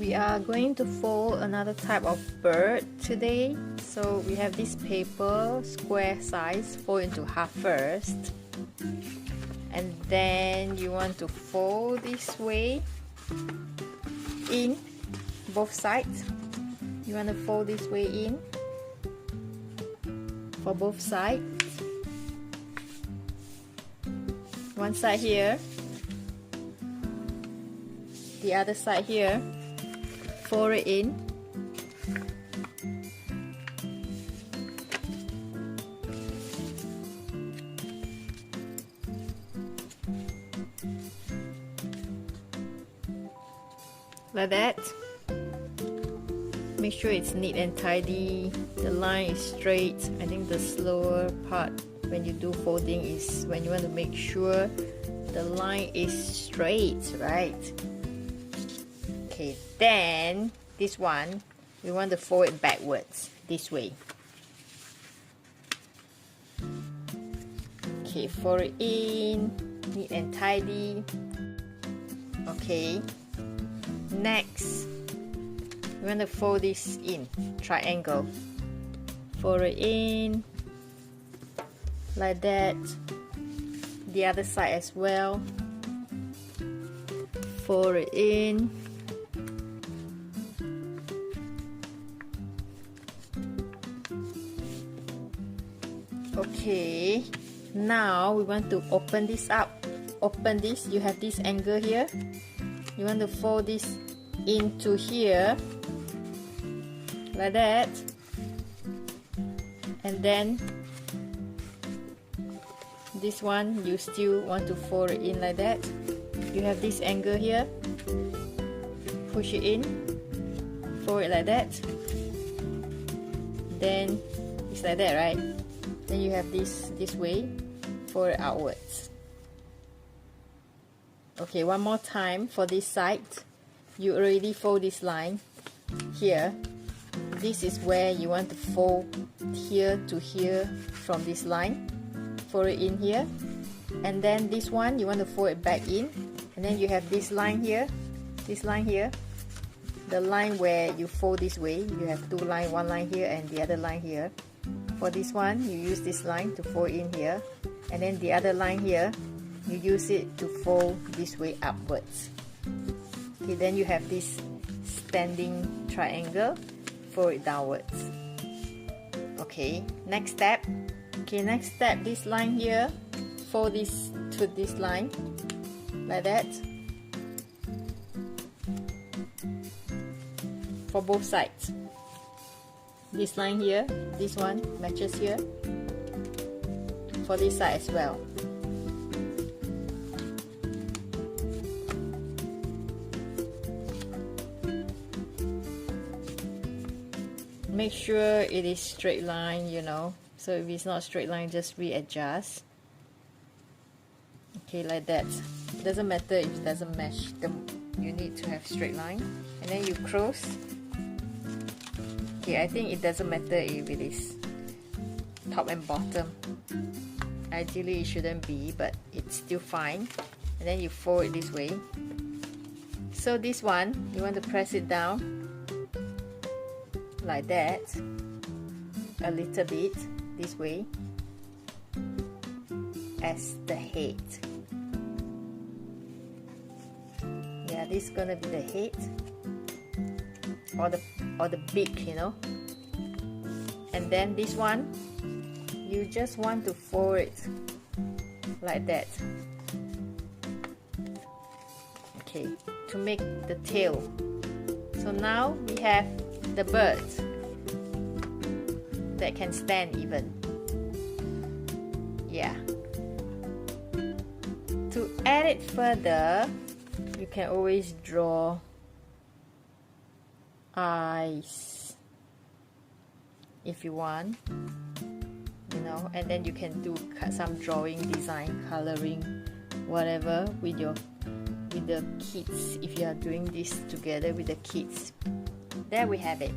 We are going to fold another type of bird today. So we have this paper, square size, fold into half first. And then you want to fold this way in both sides. You want to fold this way in for both sides. One side here, the other side here. Fold it in. Like that. Make sure it's neat and tidy. The line is straight. I think the slower part when you do folding is when you want to make sure the line is straight, right? Okay, then this one we want to fold it backwards this way. Okay, fold it in, neat and tidy. Okay, next we want to fold this in triangle. Fold it in like that. The other side as well. Fold it in. Okay, now we want to open this up. Open this, you have this angle here. You want to fold this into here like that, and then this one you still want to fold it in like that. You have this angle here, push it in, fold it like that, then it's like that, right? Then you have this way, fold it outwards. Okay, one more time for this side. You already fold this line here. This is where you want to fold here to here from this line. Fold it in here, and then this one you want to fold it back in, and then you have this line here, this line here, the line where you fold this way. You have two lines, one line here and the other line here. For this one you use this line to fold in here, and then the other line here you use it to fold this way upwards. Okay, then you have this standing triangle, fold it downwards. Okay, next step. Okay, next step, this line here, fold this to this line like that for both sides. This line here, this one matches here for this side as well. Make sure it is straight line, you know. So if it's not straight line, just readjust. Okay, like that. It doesn't matter if it doesn't match. You need to have straight line. And then you cross. Okay, I think it doesn't matter if it is top and bottom. Ideally it shouldn't be, but it's still fine. And then you fold it this way. So this one, you want to press it down like that, a little bit this way as the head. Yeah, this is gonna be the head or the beak, you know. And then this one you just want to fold it like that. Okay, to make the tail. So now we have the bird that can stand even. Yeah. To add it further, you can always draw eyes if you want, you know, and then you can do some drawing, design, coloring, whatever with the kids if you are doing this together with the kids. There we have it.